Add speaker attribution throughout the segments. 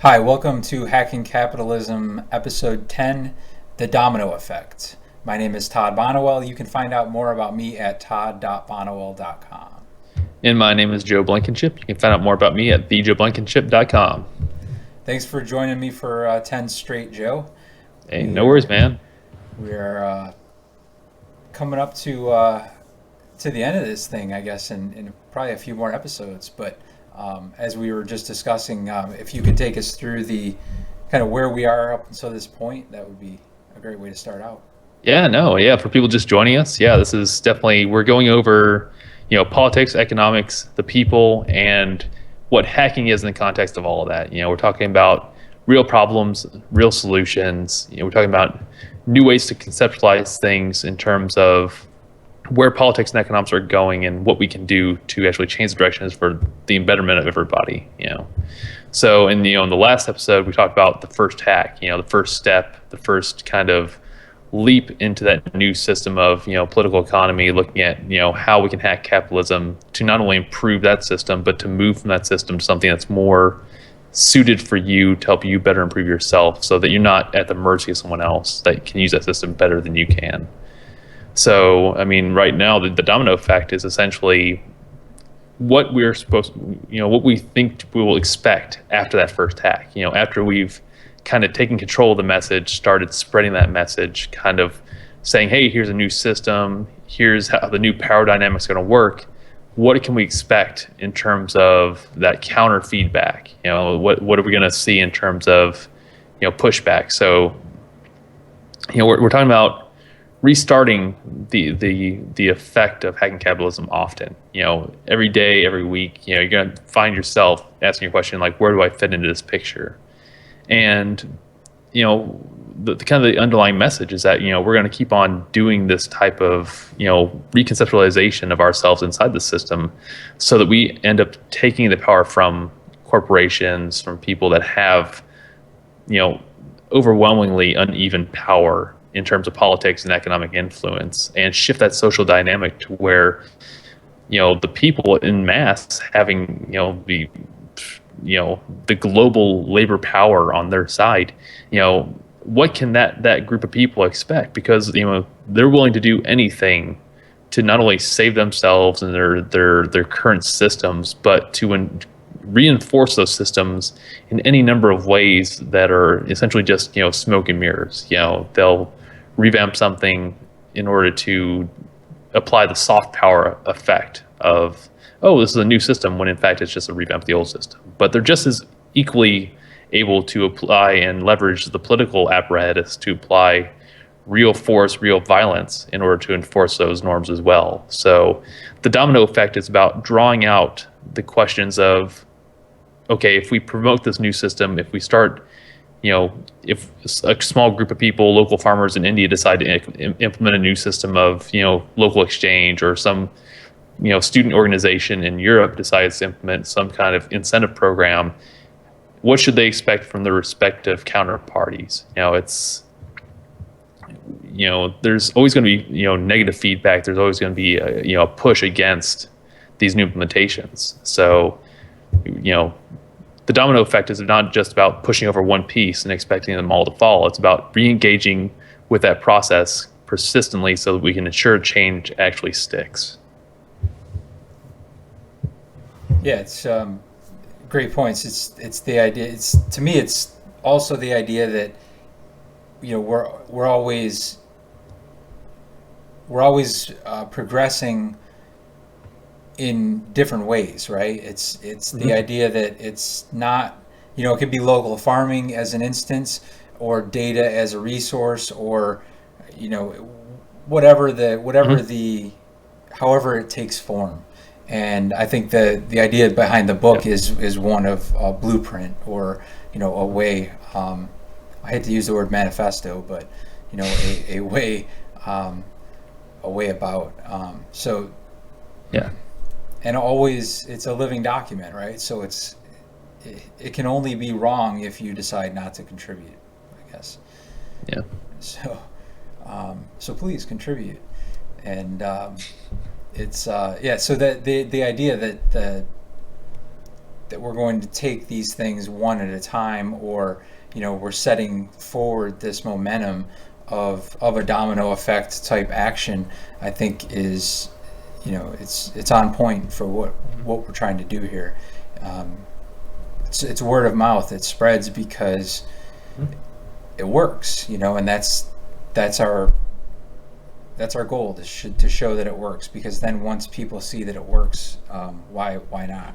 Speaker 1: Hi, welcome to Hacking Capitalism, Episode 10, The Domino Effect. My name is Todd Bonowell. You can find out more about me at todd.bonowell.com.
Speaker 2: And my name is Joe Blankenship. You can find out more about me at thejoeblankenship.com.
Speaker 1: Thanks for joining me for 10 straight, Joe.
Speaker 2: Hey, no worries,
Speaker 1: We're,
Speaker 2: man.
Speaker 1: we're coming up to the end of this thing, I guess, in probably a few more episodes. But as we were just discussing, if you could take us through the kind of where we are up until this point, that would be a great way to start out.
Speaker 2: Yeah, no, yeah, for people just joining us, yeah, this is definitely, we're going over, politics, economics, the people, and what hacking is in the context of all of that. We're talking about real problems, real solutions. We're talking about new ways to conceptualize things in terms of where politics and economics are going and what we can do to actually change the directions for the betterment of everybody. So in the last episode we talked about the first hack, the first step, the first kind of leap into that new system of political economy, looking at how we can hack capitalism to not only improve that system but to move from that system to something that's more suited for you to help you better improve yourself, so that you're not at the mercy of someone else that can use that system better than you can. So, I mean, right now, the domino effect is essentially what we're supposed, what we think we will expect after that first hack. After we've kind of taken control of the message, started spreading that message, kind of saying, hey, here's a new system, here's how the new power dynamic is going to work. What can we expect in terms of that counter feedback? What are we going to see in terms of, pushback? So, we're talking about restarting the effect of hacking capitalism often. Every day, every week, you're going to find yourself asking your question like, where do I fit into this picture? And the kind of the underlying message is that we're going to keep on doing this type of reconceptualization of ourselves inside the system, so that we end up taking the power from corporations, from people that have overwhelmingly uneven power in terms of politics and economic influence, and shift that social dynamic to where the people in mass having the global labor power on their side. What can that group of people expect? Because they're willing to do anything to not only save themselves and their current systems, but to reinforce those systems in any number of ways that are essentially just smoke and mirrors. They'll revamp something in order to apply the soft power effect of, oh, this is a new system, when in fact it's just a revamp of the old system. But they're just as equally able to apply and leverage the political apparatus to apply real force, real violence in order to enforce those norms as well. So the domino effect is about drawing out the questions of, okay, if we promote this new system, if we start, if a small group of people, local farmers in India, decide to implement a new system of, local exchange, or some, student organization in Europe decides to implement some kind of incentive program, what should they expect from their respective counterparties? There's always going to be, negative feedback. There's always going to be a push against these new implementations. So, the domino effect is not just about pushing over one piece and expecting them all to fall. It's about re-engaging with that process persistently, so that we can ensure change actually sticks.
Speaker 1: Yeah, it's great points. It's the idea. It's, to me, it's also the idea that we're always progressing in different ways, right? It's the
Speaker 2: Mm-hmm.
Speaker 1: idea that it's not, it could be local farming as an instance, or data as a resource, or you know whatever
Speaker 2: Mm-hmm.
Speaker 1: the however it takes form. And I think the idea behind the
Speaker 2: Yeah.
Speaker 1: book is one of a blueprint, or a way. I hate to use the word manifesto, but a way, um, a way about. So,
Speaker 2: Yeah.
Speaker 1: and always it's a living document, right? So it can only be wrong if you decide not to contribute, I guess.
Speaker 2: Yeah.
Speaker 1: So so please contribute. And it's yeah. So that the idea that that we're going to take these things one at a time, or we're setting forward this momentum of a domino effect type action, I think is, it's on point for what we're trying to do here. It's word of mouth. It spreads because it works, and that's our goal, to show that it works, because then once people see that it works, why not?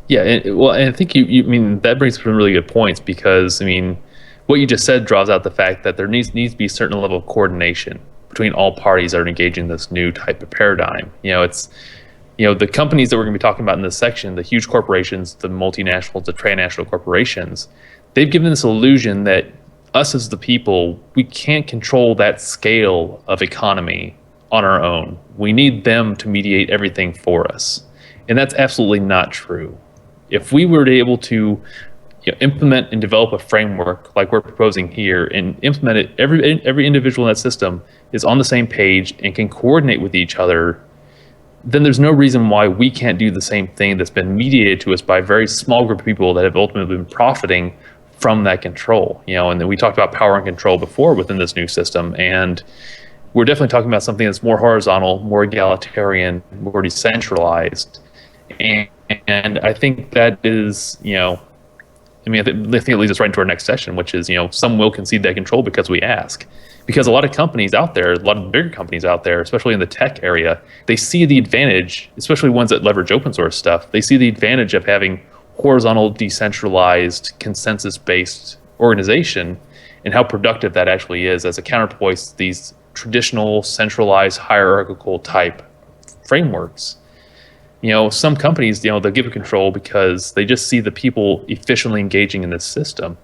Speaker 2: Yeah, and I think I mean, that brings up some really good points, because I mean, what you just said draws out the fact that there needs to be a certain level of coordination between all parties that are engaging this new type of paradigm. It's the companies that we're going to be talking about in this section, the huge corporations, the multinationals, the transnational corporations, they've given this illusion that us as the people, we can't control that scale of economy on our own. We need them to mediate everything for us. And that's absolutely not true. If we were able to implement and develop a framework like we're proposing here and implement it, every individual in that system is on the same page and can coordinate with each other, then there's no reason why we can't do the same thing that's been mediated to us by a very small group of people that have ultimately been profiting from that control. And then we talked about power and control before within this new system, and we're definitely talking about something that's more horizontal, more egalitarian, more decentralized. And I think that is, I mean, I think it leads us right into our next session, which is, some will concede that control because we ask. Because a lot of companies out there, a lot of bigger companies out there, especially in the tech area, they see the advantage, especially ones that leverage open source stuff, they see the advantage of having horizontal, decentralized, consensus-based organization, and how productive that actually is as a counterpoint to these traditional, centralized, hierarchical type frameworks. Some companies, they'll give it control because they just see the people efficiently engaging in this system,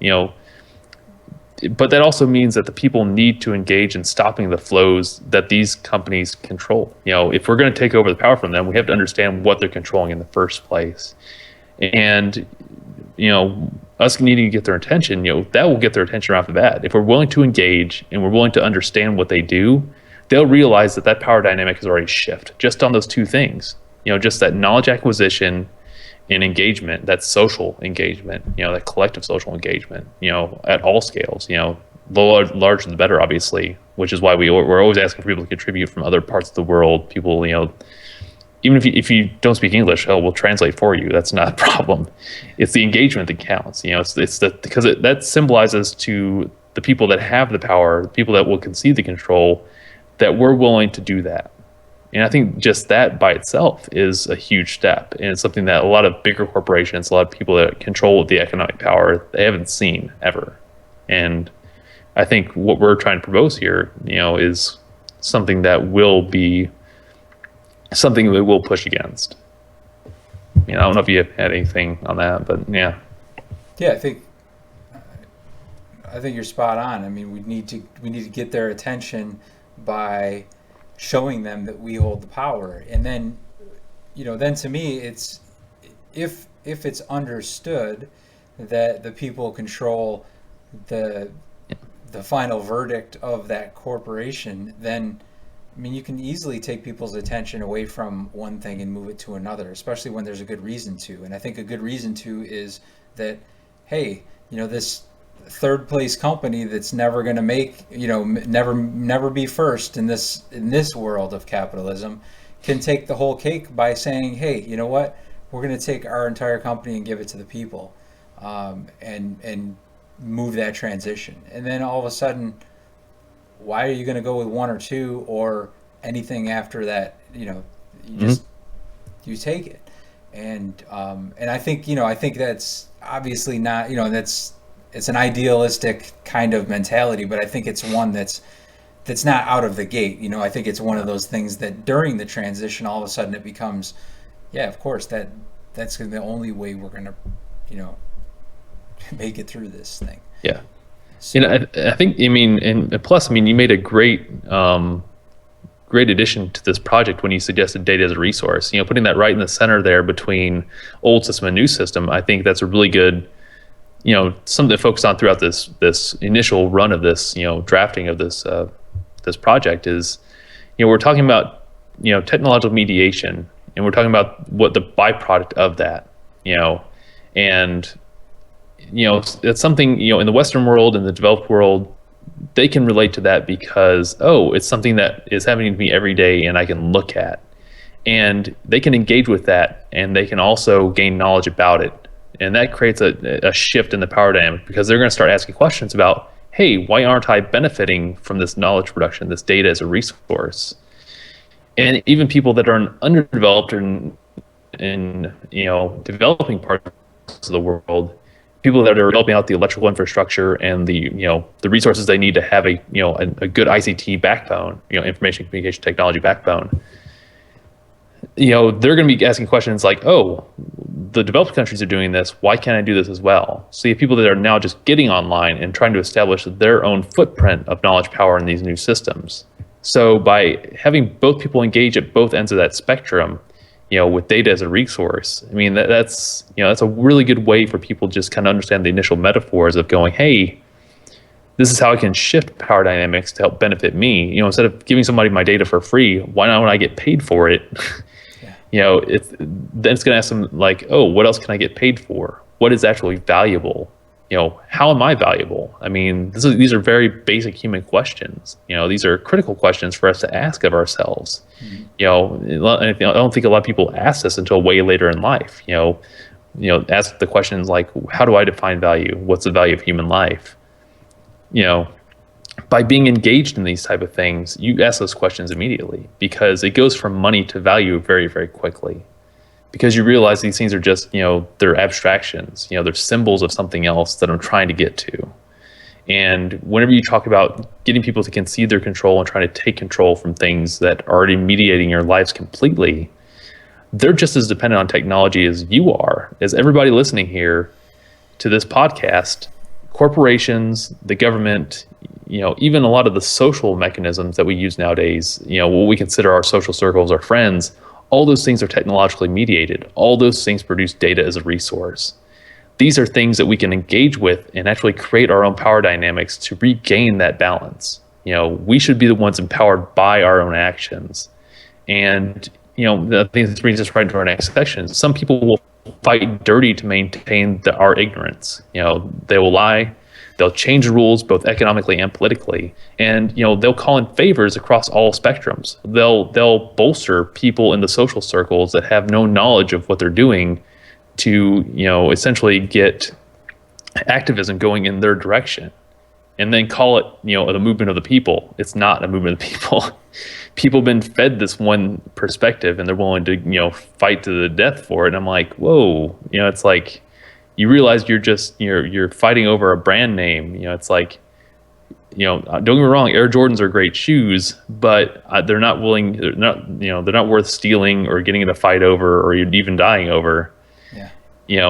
Speaker 2: but that also means that the people need to engage in stopping the flows that these companies control. If we're going to take over the power from them, we have to understand what they're controlling in the first place. And, us needing to get their attention, that will get their attention right off the bat. If we're willing to engage and we're willing to understand what they do, they'll realize that power dynamic has already shifted just on those two things. Just that knowledge acquisition and engagement, that social engagement, that collective social engagement, at all scales, the larger the better, obviously, which is why we're always asking for people to contribute from other parts of the world. People, even if you don't speak English, we'll translate for you. That's not a problem. It's the engagement that counts. Because that symbolizes to the people that have the power, the people that will concede the control, that we're willing to do that. And I think just that by itself is a huge step. And it's something that a lot of bigger corporations, a lot of people that control the economic power, they haven't seen ever. And I think what we're trying to propose here, is something that will be something we will push against. I don't know if you had anything on that, but yeah.
Speaker 1: Yeah, I think you're spot on. I mean, we need to get their attention by showing them that we hold the power, and then then to me, it's if it's understood that the people control the final verdict of that corporation, then I mean, you can easily take people's attention away from one thing and move it to another, especially when there's a good reason to. And I think a good reason to is that, hey, this third place company that's never going to make, never be first in this world of capitalism, can take the whole cake by saying, hey, you know what, we're going to take our entire company and give it to the people, and move that transition. And then all of a sudden, why are you going to go with one or two or anything after that? You just you take it. And I think that's obviously not, it's an idealistic kind of mentality, but I think it's one that's not out of the gate. I think it's one of those things that during the transition, all of a sudden it becomes, yeah, of course, that's the only way we're going to make it through this thing.
Speaker 2: Yeah. So, I think, and plus, you made a great addition to this project when you suggested data as a resource. Putting that right in the center there between old system and new system, I think that's a really good, something to focus on throughout this initial run of this, drafting of this project is, we're talking about, technological mediation, and we're talking about what the byproduct of that, And it's something, in the Western world and the developed world, they can relate to that because, oh, it's something that is happening to me every day and I can look at. And they can engage with that, and they can also gain knowledge about it. And that creates a shift in the power dynamic, because they're going to start asking questions about, hey, why aren't I benefiting from this knowledge production, this data as a resource? And even people that are underdeveloped in developing parts of the world, people that are developing out the electrical infrastructure and the resources they need to have a good ICT backbone, information communication technology backbone, they're going to be asking questions like, oh, the developed countries are doing this, why can't I do this as well? So you have people that are now just getting online and trying to establish their own footprint of knowledge power in these new systems. So by having both people engage at both ends of that spectrum, with data as a resource, I mean, that's a really good way for people to just kind of understand the initial metaphors of going, hey, this is how I can shift power dynamics to help benefit me. Instead of giving somebody my data for free, why not when I get paid for it? Then it's going to ask them like, oh, what else can I get paid for? What is actually valuable? How am I valuable? I mean, these are very basic human questions. These are critical questions for us to ask of ourselves. I don't think a lot of people ask this until way later in life. Ask the questions like, how do I define value? What's the value of human life? By being engaged in these type of things, you ask those questions immediately, because it goes from money to value very, very quickly. Because you realize these things are just, they're abstractions, they're symbols of something else that I'm trying to get to. And whenever you talk about getting people to concede their control and trying to take control from things that are already mediating your lives completely, they're just as dependent on technology as you are, as everybody listening here to this podcast. Corporations, the government, even a lot of the social mechanisms that we use nowadays, what we consider our social circles, our friends, all those things are technologically mediated. All those things produce data as a resource. These are things that we can engage with and actually create our own power dynamics to regain that balance. We should be the ones empowered by our own actions. And, I think this brings us right into our next section. Some people will fight dirty to maintain our ignorance. They will lie. They'll change the rules both economically and politically, and they'll call in favors across all spectrums. They'll bolster people in the social circles that have no knowledge of what they're doing to essentially get activism going in their direction, and then call it the movement of the people. It's not a movement of the people. People have been fed this one perspective, and they're willing to fight to the death for it. And I'm like, whoa, it's like, you realize you're fighting over a brand name. It's like, don't get me wrong, Air Jordans are great shoes, but they're not worth stealing or getting in a fight over, or even dying over. Yeah.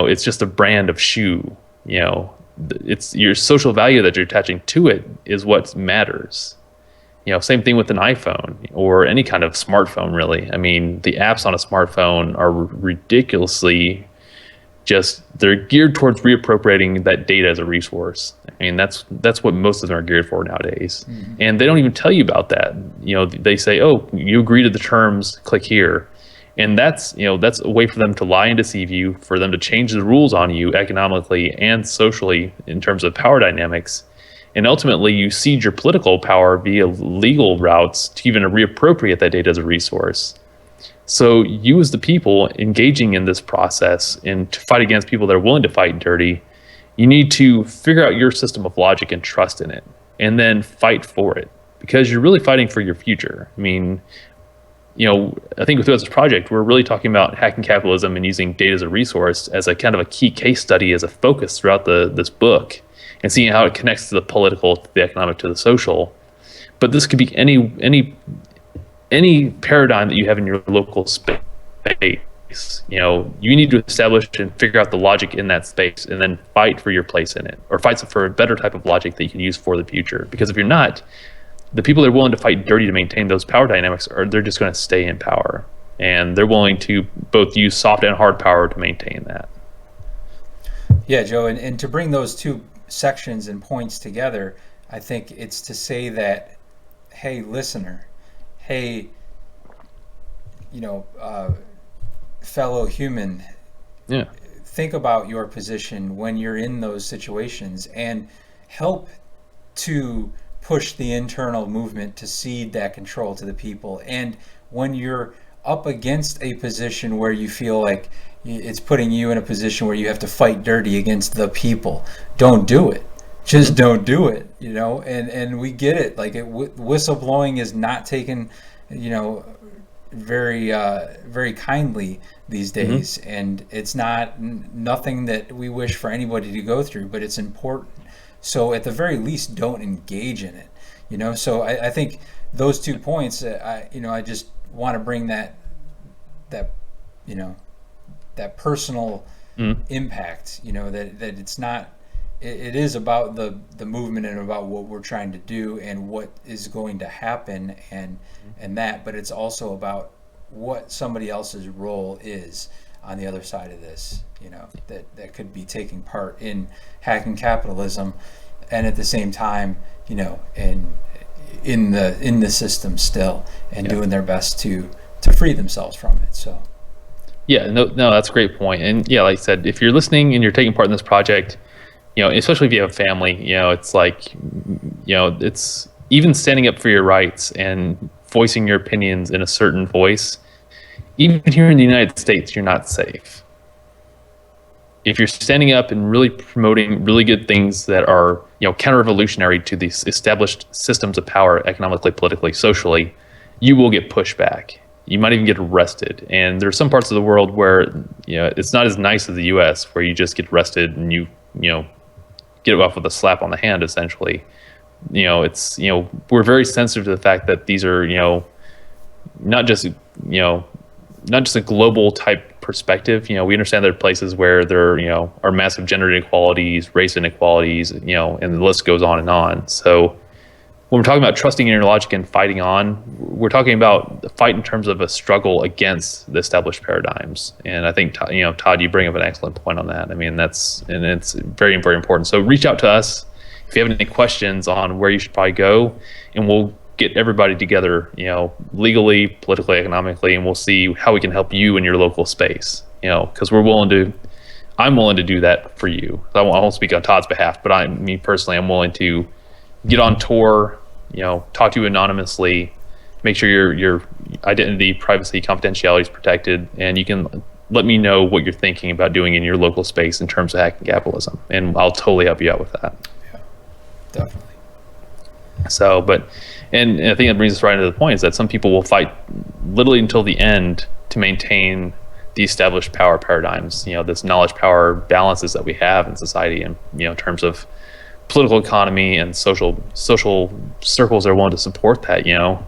Speaker 2: It's just a brand of shoe. It's your social value that you're attaching to it is what matters. Same thing with an iPhone or any kind of smartphone, really. I mean, the apps on a smartphone are ridiculously they're geared towards reappropriating that data as a resource. I mean, that's what most of them are geared for nowadays. Mm-hmm. And they don't even tell you about that. They say, oh, you agree to the terms, click here. And that's a way for them to lie and deceive you, for them to change the rules on you economically and socially in terms of power dynamics. And ultimately, you cede your political power via legal routes to even reappropriate that data as a resource. So you, as the people engaging in this process and to fight against people that are willing to fight dirty, you need to figure out your system of logic and trust in it, and then fight for it, because you're really fighting for your future. I mean, I think through this project, we're really talking about hacking capitalism and using data as a resource as a kind of a key case study, as a focus throughout this book, and seeing how it connects to the political, to the economic, to the social. But this could be any paradigm that you have in your local space. You need to establish and figure out the logic in that space, and then fight for your place in it, or fight for a better type of logic that you can use for the future. Because if you're not, the people that are willing to fight dirty to maintain those power dynamics they're just going to stay in power, and they're willing to both use soft and hard power to maintain that.
Speaker 1: Yeah, Joe, and to bring those two sections and points together, I think it's to say that, hey, listener, hey, fellow human,
Speaker 2: yeah,
Speaker 1: think about your position when you're in those situations and help to push the internal movement to cede that control to the people. And when you're up against a position where you feel like it's putting you in a position where you have to fight dirty against the people, don't do it. Just don't do it, you know. And we get it. Like whistleblowing is not taken, you know, very kindly these days, and it's nothing that we wish for anybody to go through, but it's important. So at the very least, don't engage in it, you know. So I think those 2 points, I just want to bring that you know, that personal impact, you know, that it's not, it is about the movement and about what we're trying to do and what is going to happen and that, but it's also about what somebody else's role is on the other side of this, you know, that could be taking part in hacking capitalism, and at the same time, you know, in the system still, and doing their best to free themselves from it. So
Speaker 2: yeah, no, that's a great point. And yeah, like I said, if you're listening and you're taking part in this project, you know, especially if you have a family, you know, it's like, you know, it's even standing up for your rights and voicing your opinions in a certain voice. Even here in the United States, you're not safe. If you're standing up and really promoting really good things that are, you know, counter-revolutionary to these established systems of power, economically, politically, socially, you will get pushback. You might even get arrested. And there are some parts of the world where, you know, it's not as nice as the U.S., where you just get arrested and you know, get off with a slap on the hand, essentially. You know, it's, you know, we're very sensitive to the fact that these are, you know, not just a global type perspective. You know, we understand there are places where there, you know, are massive gender inequalities, race inequalities, you know, and the list goes on and on. So when we're talking about trusting in your logic and fighting on, we're talking about the fight in terms of a struggle against the established paradigms. And I think, you know, Todd, you bring up an excellent point on that. I mean, it's very, very important. So reach out to us if you have any questions on where you should probably go, and we'll get everybody together, you know, legally, politically, economically, and we'll see how we can help you in your local space, you know, because I'm willing to do that for you. I won't speak on Todd's behalf, but me personally, I'm willing to get on tour, you know, talk to you anonymously, make sure your identity, privacy, confidentiality is protected, and you can let me know what you're thinking about doing in your local space in terms of hacking capitalism, and I'll totally help you out with that.
Speaker 1: Yeah, definitely.
Speaker 2: So, and I think that brings us right into the point, is that some people will fight literally until the end to maintain the established power paradigms, you know, this knowledge power balances that we have in society, and, you know, in terms of political economy and social circles that are willing to support that, you know,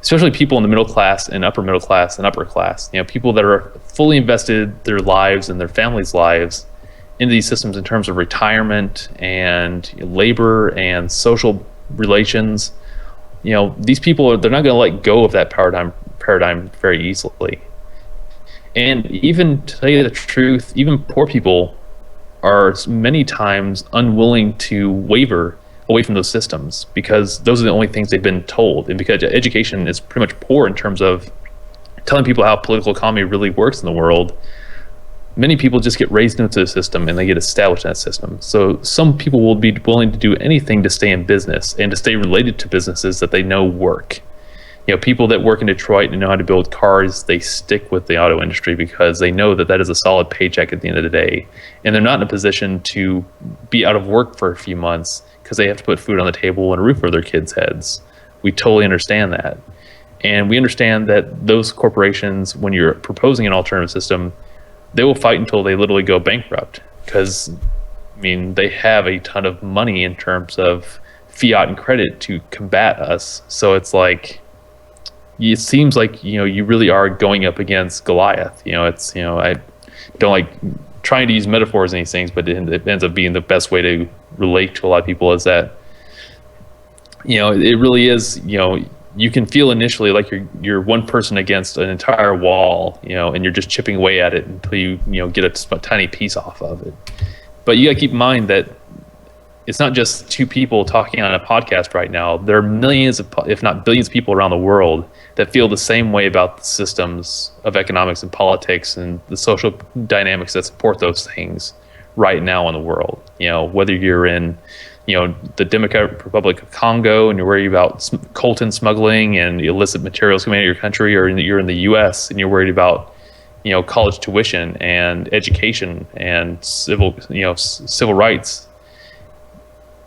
Speaker 2: especially people in the middle class and upper middle class and upper class, you know, people that are fully invested their lives and their families' lives into these systems in terms of retirement and labor and social relations. You know, these people they're not going to let go of that paradigm very easily. And even, to tell you the truth, even poor people are many times unwilling to waver away from those systems, because those are the only things they've been told, and because education is pretty much poor in terms of telling people how political economy really works in the world. Many people just get raised into the system and they get established in that system. So some people will be willing to do anything to stay in business and to stay related to businesses that they know work. You know, people that work in Detroit and know how to build cars, they stick with the auto industry because they know that that is a solid paycheck at the end of the day. And they're not in a position to be out of work for a few months because they have to put food on the table and a roof over their kids' heads. We totally understand that. And we understand that those corporations, when you're proposing an alternative system, they will fight until they literally go bankrupt, because, I mean, they have a ton of money in terms of fiat and credit to combat us. So it's like, it seems like, you know, you really are going up against Goliath. You know, it's, you know, I don't like trying to use metaphors and these things, but it ends up being the best way to relate to a lot of people, is that, you know, it really is, you know, you can feel initially like you're one person against an entire wall, you know, and you're just chipping away at it until you get a tiny piece off of it. But you got to keep in mind that it's not just two people talking on a podcast right now. There are millions of, if not billions of people around the world that feel the same way about the systems of economics and politics and the social dynamics that support those things right now in the world. Whether you're in, the Democratic Republic of Congo and you're worried about coltan smuggling and illicit materials coming out of your country, or you're in the U.S. and you're worried about, college tuition and education and civil rights.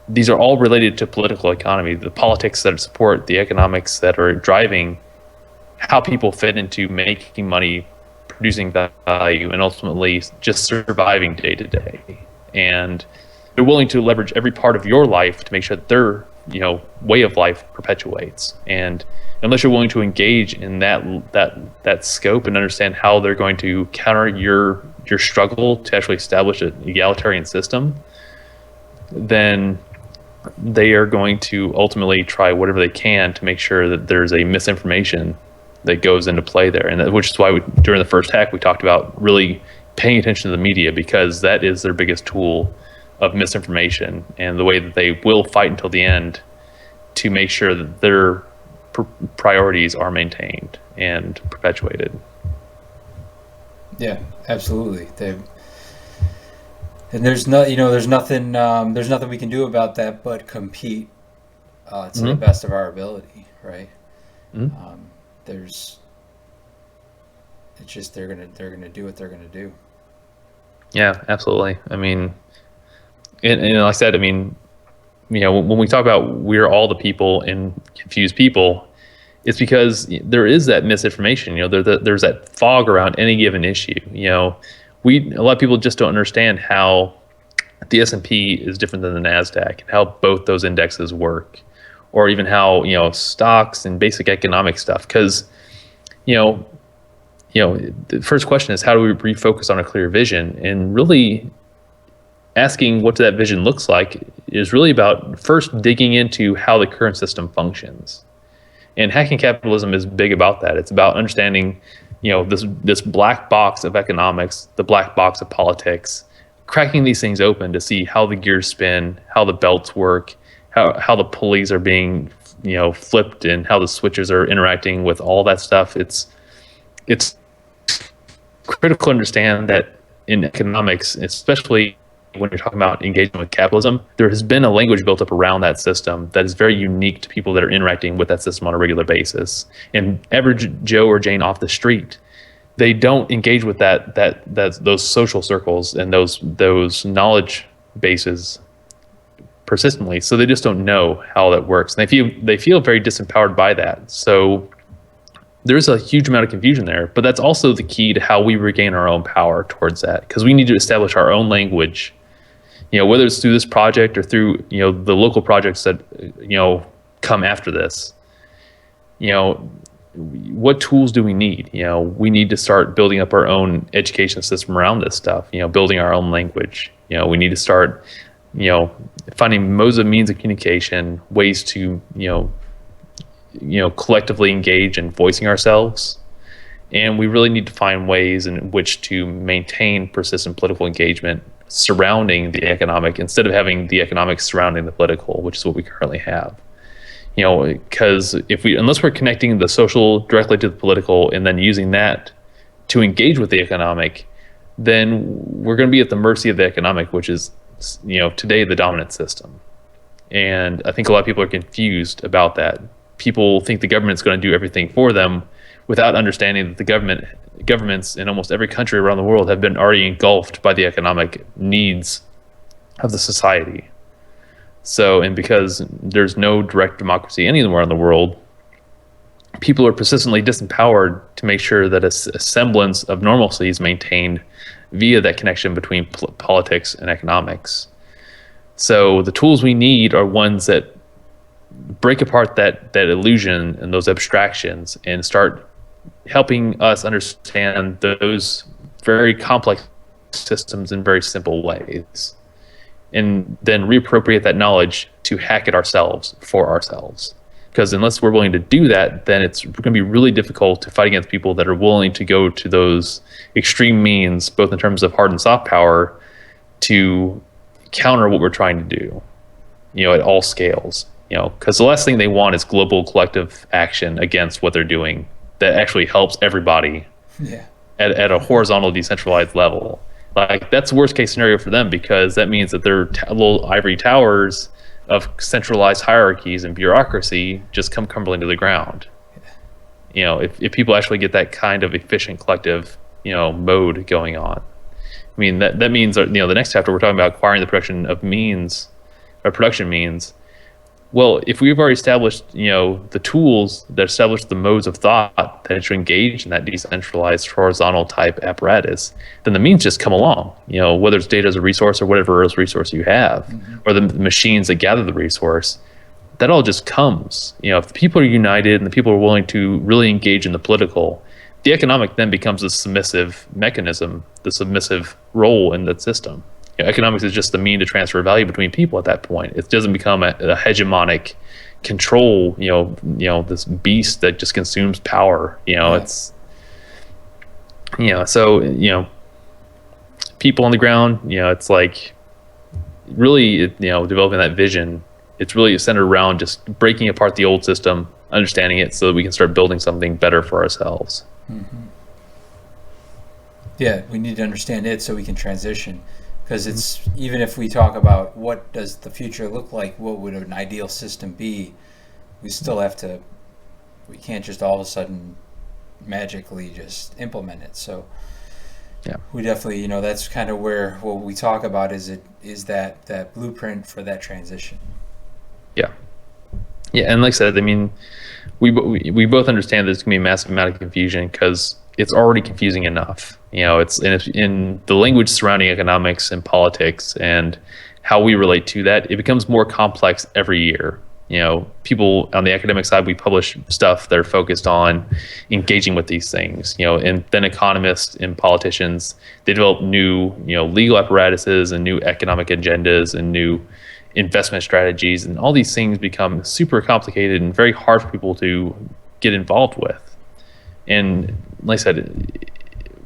Speaker 2: These are all related to political economy, the politics that support the economics that are driving how people fit into making money, producing value, and ultimately just surviving day to day. And they're willing to leverage every part of your life to make sure that their way of life perpetuates. And unless you're willing to engage in that scope and understand how they're going to counter your struggle to actually establish an egalitarian system, then they are going to ultimately try whatever they can to make sure that there's a misinformation that goes into play there. And which is why during the first hack we talked about really paying attention to the media, because that is their biggest tool of misinformation, and the way that they will fight until the end to make sure that their priorities are maintained and perpetuated.
Speaker 1: Yeah, absolutely. And there's nothing we can do about that but compete to the best of our ability, right? It's just they're gonna do what they're gonna do.
Speaker 2: Yeah, absolutely. I mean, and like I said, I mean, when we talk about we're all the people and confused people, it's because there is that misinformation. There's that fog around any given issue. A lot of people just don't understand how the S&P is different than the NASDAQ and how both those indexes work, or even how stocks and basic economic stuff. Because the first question is, how do we refocus on a clear vision? And really asking what that vision looks like is really about first digging into how the current system functions. And hacking capitalism is big about that. It's about understanding, this black box of economics, the black box of politics, cracking these things open to see how the gears spin, how the belts work, how the pulleys are being, flipped, and how the switches are interacting with all that stuff. It's critical to understand that in economics, especially when you're talking about engagement with capitalism, there has been a language built up around that system that is very unique to people that are interacting with that system on a regular basis. And average Joe or Jane off the street, they don't engage with those social circles and those knowledge bases persistently. So they just don't know how that works. And they feel very disempowered by that. So there's a huge amount of confusion there, but that's also the key to how we regain our own power towards that, because we need to establish our own language, whether it's through this project or through, the local projects that, come after this. What tools do we need? We need to start building up our own education system around this stuff, building our own language. We need to start, finding modes of means of communication, ways to, collectively engage in voicing ourselves. And we really need to find ways in which to maintain persistent political engagement surrounding the economic, instead of having the economics surrounding the political, which is what we currently have. Because unless we're connecting the social directly to the political and then using that to engage with the economic, then we're going to be at the mercy of the economic, which is, today the dominant system. And I think a lot of people are confused about that. People think the government's going to do everything for them without understanding that the governments in almost every country around the world have been already engulfed by the economic needs of the society. So, and because there's no direct democracy anywhere in the world, people are persistently disempowered to make sure that a semblance of normalcy is maintained via that connection between politics and economics. So the tools we need are ones that break apart that illusion and those abstractions and start helping us understand those very complex systems in very simple ways, and then reappropriate that knowledge to hack it ourselves for ourselves. Because unless we're willing to do that, then it's going to be really difficult to fight against people that are willing to go to those extreme means, both in terms of hard and soft power, to counter what we're trying to do, at all scales. Because the last thing they want is global collective action against what they're doing that actually helps everybody
Speaker 1: Yeah.
Speaker 2: at a horizontal decentralized level. Like that's the worst case scenario for them, because that means that their little ivory towers of centralized hierarchies and bureaucracy just come crumbling to the ground. If people actually get that kind of efficient collective, mode going on, I mean, that means that, the next chapter we're talking about acquiring the production of means, or production means. Well, if we've already established, the tools that establish the modes of thought that should engage in that decentralized horizontal type apparatus, then the means just come along, whether it's data as a resource or whatever else resource you have, or the machines that gather the resource, that all just comes. If the people are united and the people are willing to really engage in the political, the economic then becomes a submissive mechanism, the submissive role in that system. Economics is just the mean to transfer value between people at that point. It doesn't become a hegemonic control, this beast that just consumes power. It's, so, people on the ground, it's like really, developing that vision. It's really centered around just breaking apart the old system, understanding it so that we can start building something better for ourselves.
Speaker 1: Mm-hmm. Yeah, we need to understand it so we can transition. Because it's, even if we talk about what does the future look like, what would an ideal system be, we still have to, we can't just all of a sudden magically just implement it. So
Speaker 2: yeah,
Speaker 1: we definitely, that's kind of where what we talk about is that blueprint for that transition.
Speaker 2: Yeah. Yeah, and like I said, I mean, we both understand there's going to be a massive amount of confusion because it's already confusing enough. It's in the language surrounding economics and politics and how we relate to that, it becomes more complex every year. People on the academic side, we publish stuff that are focused on engaging with these things, and then economists and politicians, they develop new, legal apparatuses and new economic agendas and new investment strategies, and all these things become super complicated and very hard for people to get involved with. And like I said,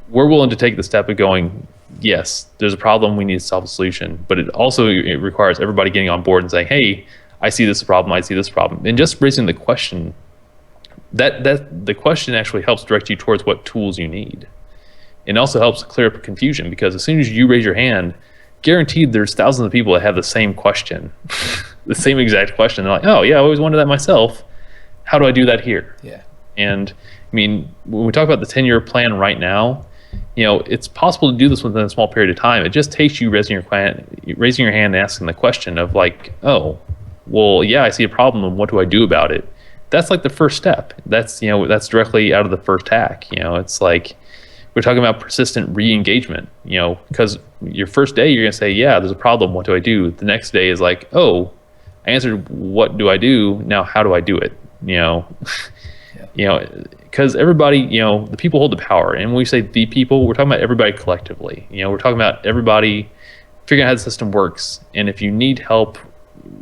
Speaker 2: we're willing to take the step of going, yes, there's a problem, we need to solve a solution, but it requires everybody getting on board and saying, hey, I see this problem, I see this problem. And just raising the question, that the question actually helps direct you towards what tools you need. It also helps clear up confusion, because as soon as you raise your hand, guaranteed there's thousands of people that have the same question, the same exact question. They're like, oh yeah, I always wondered that myself. How do I do that here?
Speaker 1: Yeah.
Speaker 2: And I mean, when we talk about the 10-year plan right now, it's possible to do this within a small period of time. It just takes you raising your hand and asking the question of like, oh, well, yeah, I see a problem, and what do I do about it? That's like the first step. That's directly out of the first hack. It's like we're talking about persistent re-engagement. Because your first day you're gonna say, yeah, there's a problem. What do I do? The next day is like, oh, I answered, what do I do? Now, how do I do it? Because everybody, the people hold the power. And when we say the people, we're talking about everybody collectively. We're talking about everybody figuring out how the system works. And if you need help,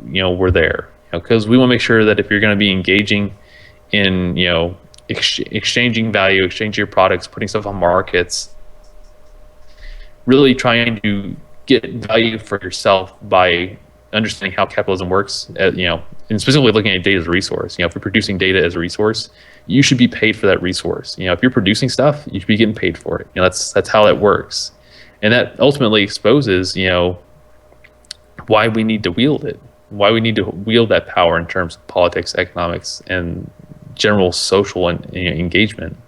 Speaker 2: we're there. Because we want to make sure that if you're going to be engaging in, exchanging value, exchanging your products, putting stuff on markets, really trying to get value for yourself by understanding how capitalism works, and specifically looking at data as a resource. If you're producing data as a resource, you should be paid for that resource. If you're producing stuff, you should be getting paid for it. That's how that works, and that ultimately exposes, why we need to wield it, why we need to wield that power in terms of politics, economics, and general social and engagement.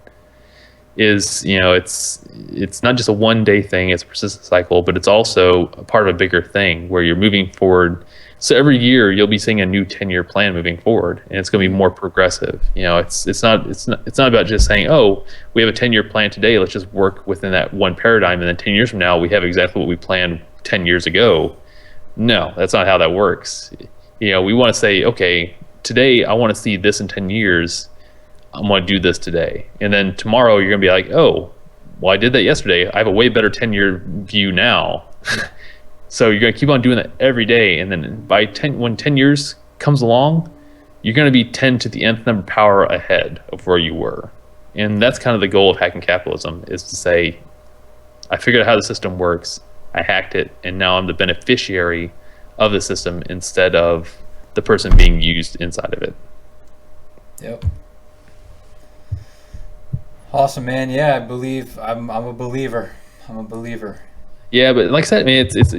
Speaker 2: Is it's not just a one-day thing, it's a persistent cycle, but it's also a part of a bigger thing where you're moving forward. So every year you'll be seeing a new 10-year plan moving forward, and it's going to be more progressive. It's not about just saying, oh, we have a 10-year plan today, let's just work within that one paradigm, and then 10 years from now we have exactly what we planned 10 years ago. No, that's not how that works. We want to say, okay, today I want to see this in 10 years. I'm going to do this today. And then tomorrow you're going to be like, oh, well, I did that yesterday. I have a way better 10-year view now. So you're going to keep on doing that every day. And then when 10 years comes along, you're going to be 10 to the nth number power ahead of where you were. And that's kind of the goal of hacking capitalism, is to say, I figured out how the system works, I hacked it, and now I'm the beneficiary of the system instead of the person being used inside of it.
Speaker 1: Yep. Awesome, man. Yeah, I believe I'm a believer. I'm a believer.
Speaker 2: Yeah, but like I said, I mean, it's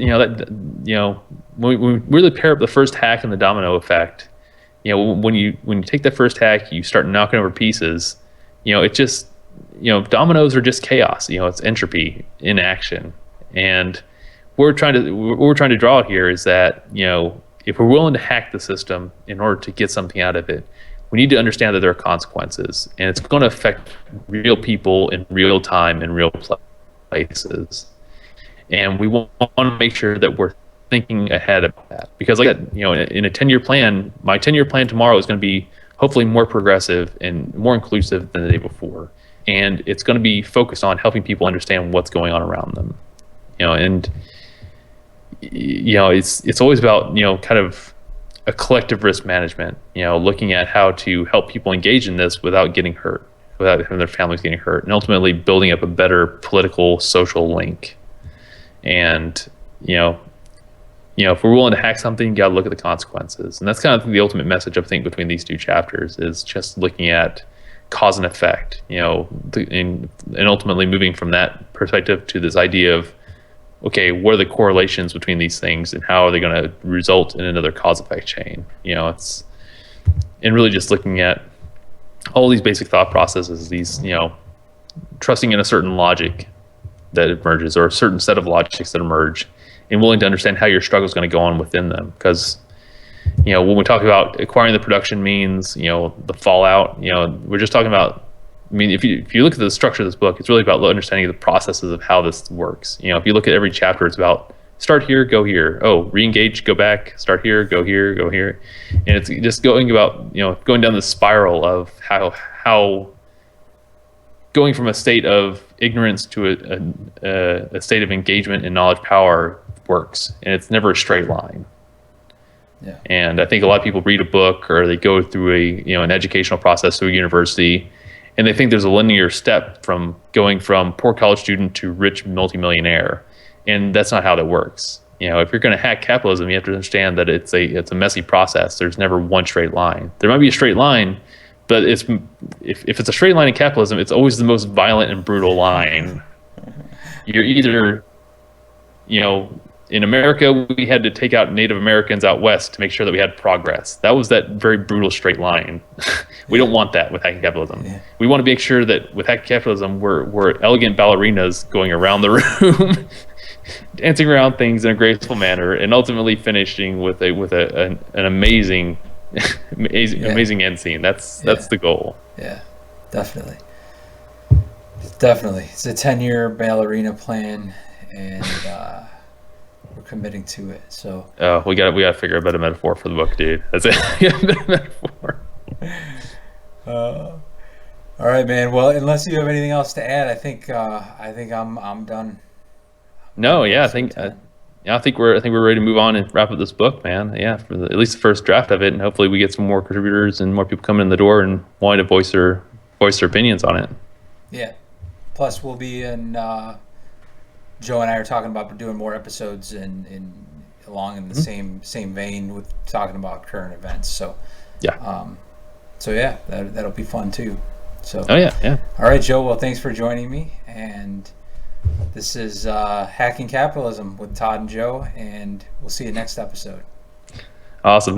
Speaker 2: when we really pair up the first hack and the domino effect, when you take that first hack, you start knocking over pieces. It just dominoes are just chaos. It's entropy in action, and what we're trying to draw here is that if we're willing to hack the system in order to get something out of it, we need to understand that there are consequences, and it's going to affect real people in real time in real places. And we want to make sure that we're thinking ahead of that, because like that, in a 10-year plan, my 10-year plan tomorrow is going to be hopefully more progressive and more inclusive than the day before, and it's going to be focused on helping people understand what's going on around them. And it's always about kind of a collective risk management, looking at how to help people engage in this without getting hurt, without having their families getting hurt, and ultimately building up a better political social link. And if we're willing to hack something, you got to look at the consequences. And that's kind of the ultimate message, I think, between these two chapters, is just looking at cause and effect, and ultimately moving from that perspective to this idea of, okay, what are the correlations between these things and how are they going to result in another cause effect chain? And really just looking at all these basic thought processes, these, trusting in a certain logic that emerges, or a certain set of logics that emerge, and willing to understand how your struggle is going to go on within them. Because when we talk about acquiring the production means, the fallout, we're just talking about, I mean, if you look at the structure of this book, it's really about understanding the processes of how this works. If you look at every chapter, it's about start here, go here. Oh, re-engage, go back, start here, go here, go here. And it's just going about, going down the spiral of how going from a state of ignorance to a state of engagement and knowledge power works. And it's never a straight line.
Speaker 1: Yeah.
Speaker 2: And I think a lot of people read a book, or they go through an educational process through a university, and they think there's a linear step from going from poor college student to rich multimillionaire. And that's not how that works. If you're going to hack capitalism, you have to understand that it's a messy process. There's never one straight line. There might be a straight line, but if it's a straight line in capitalism, it's always the most violent and brutal line. You're either, in America, we had to take out Native Americans out west to make sure that we had progress. That was that very brutal straight line. We don't want that with hacking capitalism. Yeah. We want to make sure that with hacking capitalism, we're elegant ballerinas going around the room, dancing around things in a graceful manner, and ultimately finishing with an amazing end scene. That's the goal.
Speaker 1: Yeah, definitely. It's a 10-year ballerina plan, and we're committing to it. So
Speaker 2: we got to figure out a better metaphor for the book, dude. That's it. A better metaphor. All
Speaker 1: right, man. Well, unless you have anything else to add, I think I'm done.
Speaker 2: No, yeah, I think we're ready to move on and wrap up this book, man. Yeah, for at least the first draft of it, and hopefully we get some more contributors and more people coming in the door and wanting to voice their opinions on it.
Speaker 1: Yeah. Plus, we'll be in. Joe and I are talking about doing more episodes along in the same vein with talking about current events. So
Speaker 2: yeah.
Speaker 1: That'll be fun too. So
Speaker 2: yeah.
Speaker 1: All right, Joe. Well, thanks for joining me, and this is Hacking Capitalism with Todd and Joe, and we'll see you next episode.
Speaker 2: Awesome.